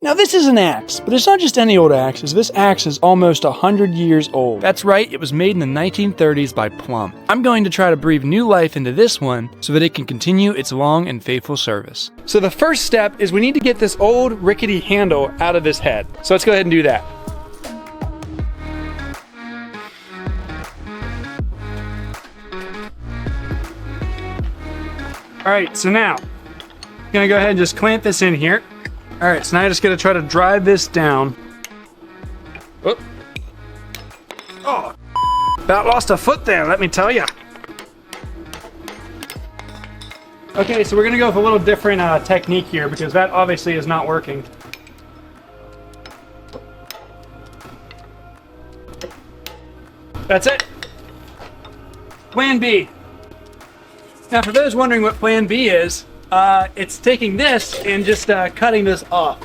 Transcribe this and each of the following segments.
Now this is an axe, but it's not just any old axe, as this axe is almost 100 years old. That's right, it was made in the 1930s by Plum. I'm going to try to breathe new life into this one so that it can continue its long and faithful service. So the first step is we need to get this old rickety handle out of this head. So let's go ahead and do that. Alright, so now, I'm gonna go ahead and just clamp this in here. Alright, so now I'm just gonna try to drive this down. Whoop. Oh, about lost a foot there, let me tell you. Okay, so we're gonna go with a little different technique here because that obviously is not working. That's it. Plan B. Now, for those wondering what Plan B is, it's taking this and just cutting this off.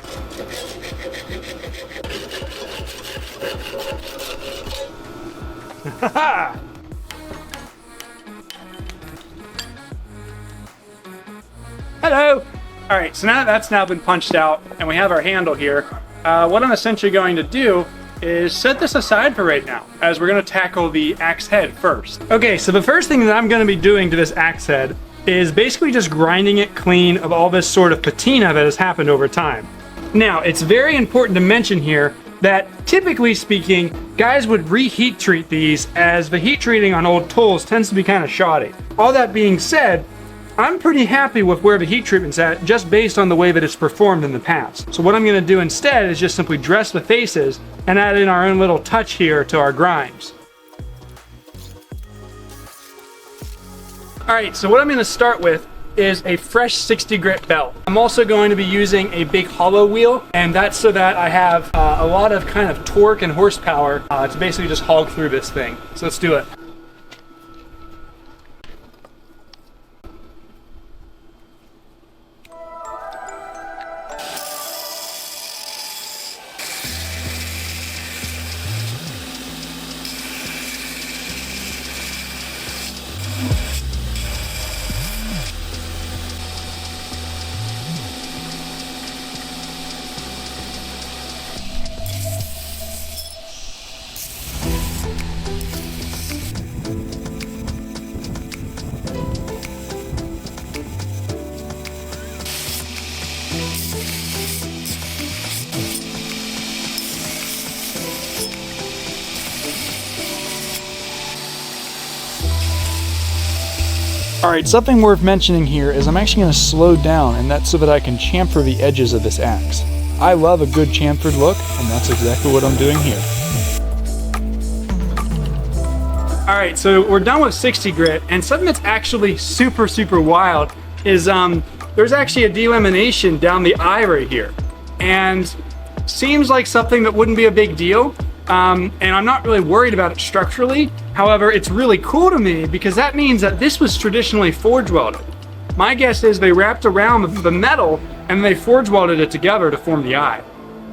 Hello! Alright, so now that's now been punched out and we have our handle here. What I'm essentially going to do is set this aside for right now, as we're going to tackle the axe head first. Okay, so the first thing that I'm going to be doing to this axe head is basically just grinding it clean of all this sort of patina that has happened over time. Now, it's very important to mention here that typically speaking, guys would reheat treat these, as the heat treating on old tools tends to be kind of shoddy. All that being said, I'm pretty happy with where the heat treatment's at just based on the way that it's performed in the past. So what I'm going to do instead is just simply dress the faces and add in our own little touch here to our grinds. Alright, so what I'm going to start with is a fresh 60 grit belt. I'm also going to be using a big hollow wheel, and that's so that I have a lot of kind of torque and horsepower to basically just hog through this thing. So let's do it. Alright, something worth mentioning here is I'm actually going to slow down, and that's so that I can chamfer the edges of this axe. I love a good chamfered look, and that's exactly what I'm doing here. Alright, so we're done with 60 grit, and something that's actually super wild is there's actually a delamination down the eye right here. And seems like something that wouldn't be a big deal, and I'm not really worried about it structurally. However, it's really cool to me because that means that this was traditionally forge welded. My guess is they wrapped around the metal and they forge welded it together to form the eye.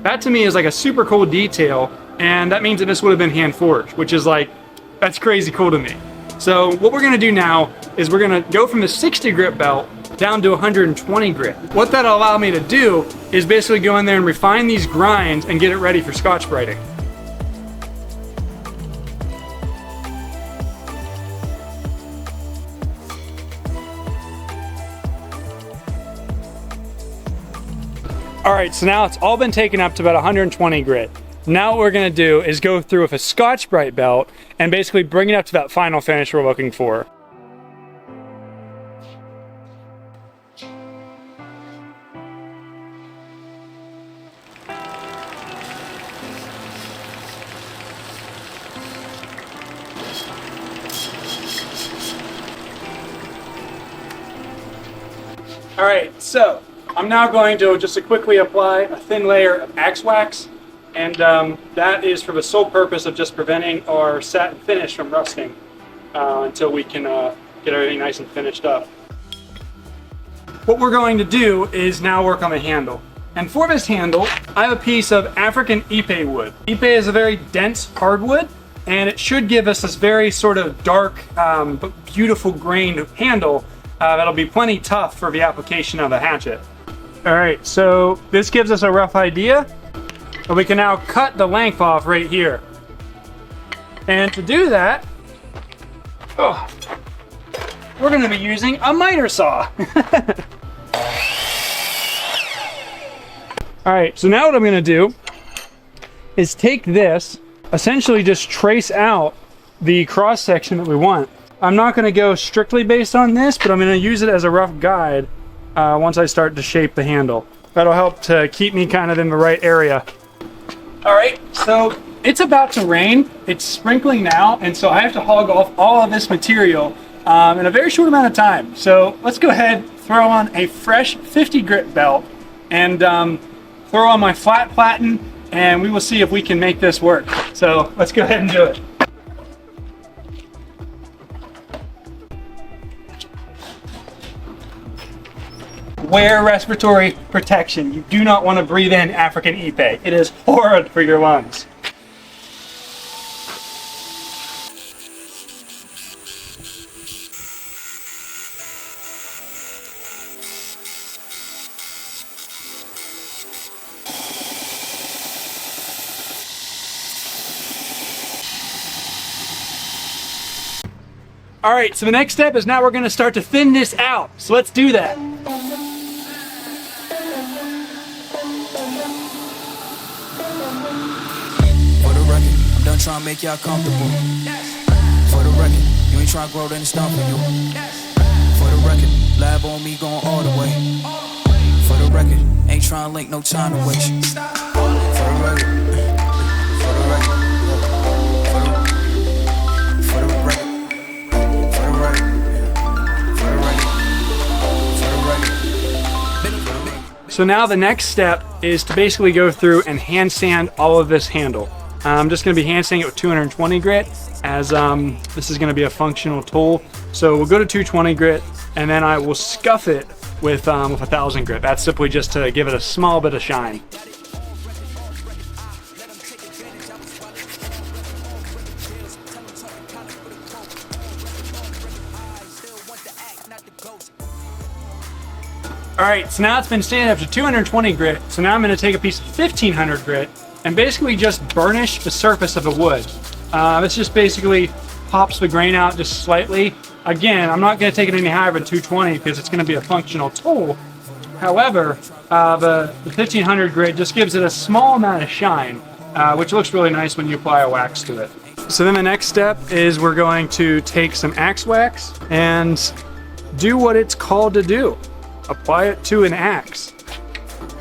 That to me is like a super cool detail, and that means that this would have been hand forged, which is like, that's crazy cool to me. So what we're gonna do now is we're gonna go from the 60 grit belt down to 120 grit. What that'll allow me to do is basically go in there and refine these grinds and get it ready for Scotch-Briting. Alright, so now it's all been taken up to about 120 grit. Now what we're going to do is go through with a Scotch-Brite belt and basically bring it up to that final finish we're looking for. Alright, so I'm now going to just quickly apply a thin layer of axe wax, and that is for the sole purpose of just preventing our satin finish from rusting until we can get everything nice and finished up. What we're going to do is now work on the handle. And for this handle, I have a piece of African ipe wood. Ipe is a very dense hardwood, and it should give us this very sort of dark but beautiful grained handle that'll be plenty tough for the application of a hatchet. All right, so this gives us a rough idea, and we can now cut the length off right here. And to do that, we're gonna be using a miter saw. All right, so now what I'm gonna do is take this, essentially just trace out the cross section that we want. I'm not gonna go strictly based on this, but I'm gonna use it as a rough guide once I start to shape the handle. That'll help to keep me kind of in the right area. All right, so it's about to rain. It's sprinkling now, and so I have to hog off all of this material in a very short amount of time. So let's go ahead, throw on a fresh 50 grit belt, and throw on my flat platen, and we will see if we can make this work. So let's go ahead and do it. Wear respiratory protection. You do not want to breathe in African Ipe. It is horrid for your lungs. All right, so the next step is now we're going to start to thin this out. So let's do that. Done trying to make y'all comfortable. For the record, you ain't trying to grow, then it's done for you. For the record, lab on me going all the way. For the record, ain't trying to link, no time to waste. For the record, for the record, for the record, for the record, for the record, for the record. So now the next step is to basically go through and hand sand all of this handle. I'm just going to be hand sanding it with 220 grit, as this is going to be a functional tool. So we'll go to 220 grit, and then I will scuff it with 1000 grit. That's simply just to give it a small bit of shine. All right, so now it's been sanded up to 220 grit. So now I'm going to take a piece of 1500 grit and basically just burnish the surface of the wood. This just basically pops the grain out just slightly. Again, I'm not going to take it any higher than 220 because it's going to be a functional tool. However, the 1500 grit just gives it a small amount of shine, which looks really nice when you apply a wax to it. So then the next step is we're going to take some axe wax and do what it's called to do. Apply it to an axe.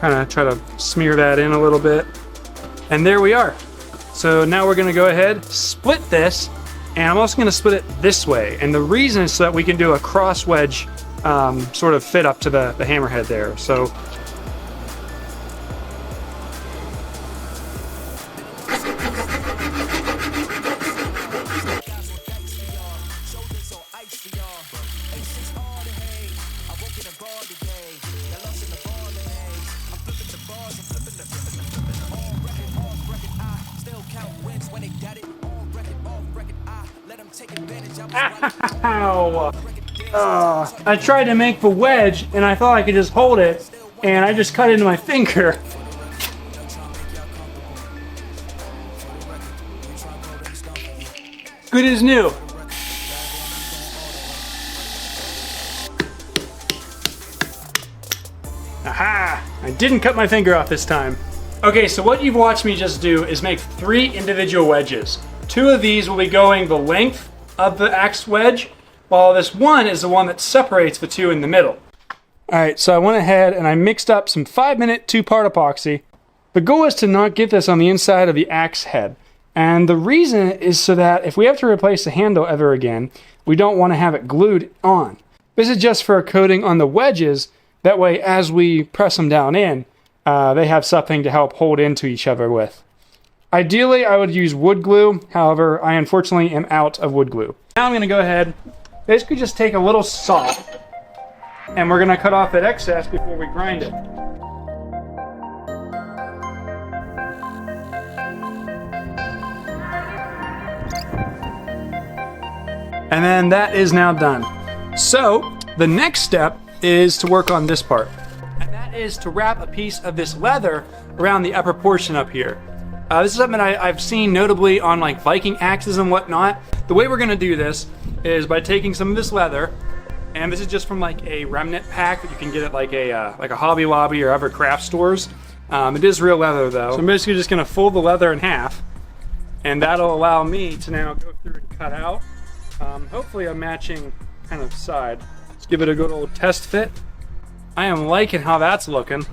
Kind of try to smear that in a little bit. And there we are. So now we're gonna go ahead, split this, and I'm also gonna split it this way. And the reason is so that we can do a cross wedge sort of fit up to the hammerhead there. So ow! I tried to make the wedge and I thought I could just hold it and I just cut into my finger. Good as new. Aha! I didn't cut my finger off this time. Okay, so what you've watched me just do is make 3 individual wedges. 2 of these will be going the length of the axe wedge, while this one is the one that separates the 2 in the middle. Alright, so I went ahead and I mixed up some 5-minute 2-part epoxy. The goal is to not get this on the inside of the axe head. And the reason is so that if we have to replace the handle ever again, we don't want to have it glued on. This is just for a coating on the wedges. That way, as we press them down in, they have something to help hold into each other with. Ideally, I would use wood glue. However, I unfortunately am out of wood glue. Now I'm going to go ahead, basically just take a little saw, and we're going to cut off that excess before we grind it. And then that is now done. So the next step is to work on this part. And that that is to wrap a piece of this leather around the upper portion up here. This is something I've seen notably on like Viking axes and whatnot. The way we're gonna do this is by taking some of this leather, and this is just from like a remnant pack that you can get at like a Hobby Lobby or other craft stores. It is real leather though. So I'm basically just gonna fold the leather in half, and that'll allow me to now go through and cut out, hopefully a matching kind of side. Let's give it a good old test fit. I am liking how that's looking.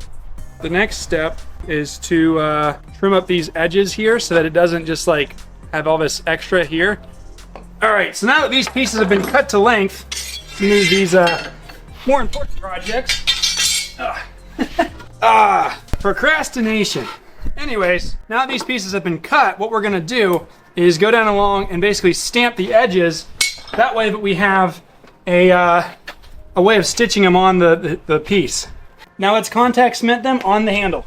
The next step is to trim up these edges here so that it doesn't just like have all this extra here. All right, so now that these pieces have been cut to length, let's move these more important projects. Procrastination. Anyways, now that these pieces have been cut, what we're gonna do is go down along and basically stamp the edges. That way that we have a way of stitching them on the piece. Now let's contact cement them on the handle.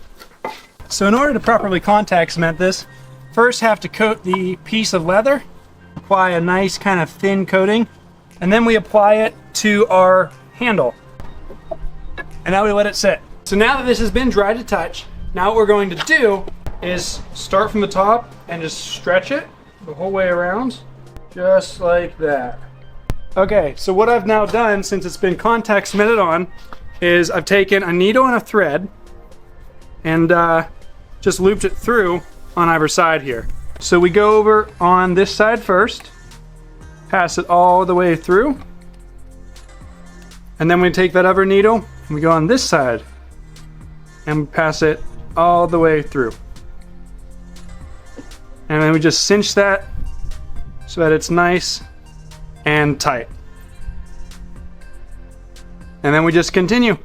So in order to properly contact cement this, first have to coat the piece of leather, apply a nice kind of thin coating, and then we apply it to our handle. And now we let it sit. So now that this has been dry to touch, now what we're going to do is start from the top and just stretch it the whole way around, just like that. Okay, so what I've now done since it's been contact cemented on is I've taken a needle and a thread and just looped it through on either side here. So we go over on this side first, pass it all the way through, and then we take that other needle and we go on this side and pass it all the way through. And then we just cinch that so that it's nice and tight. And then we just continue.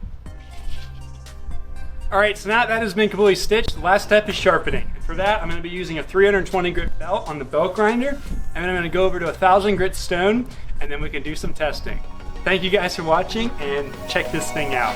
All right, so now that has been completely stitched, the last step is sharpening. And for that, I'm gonna be using a 320 grit belt on the belt grinder, and then I'm gonna go over to 1,000 grit stone, and then we can do some testing. Thank you guys for watching, and check this thing out.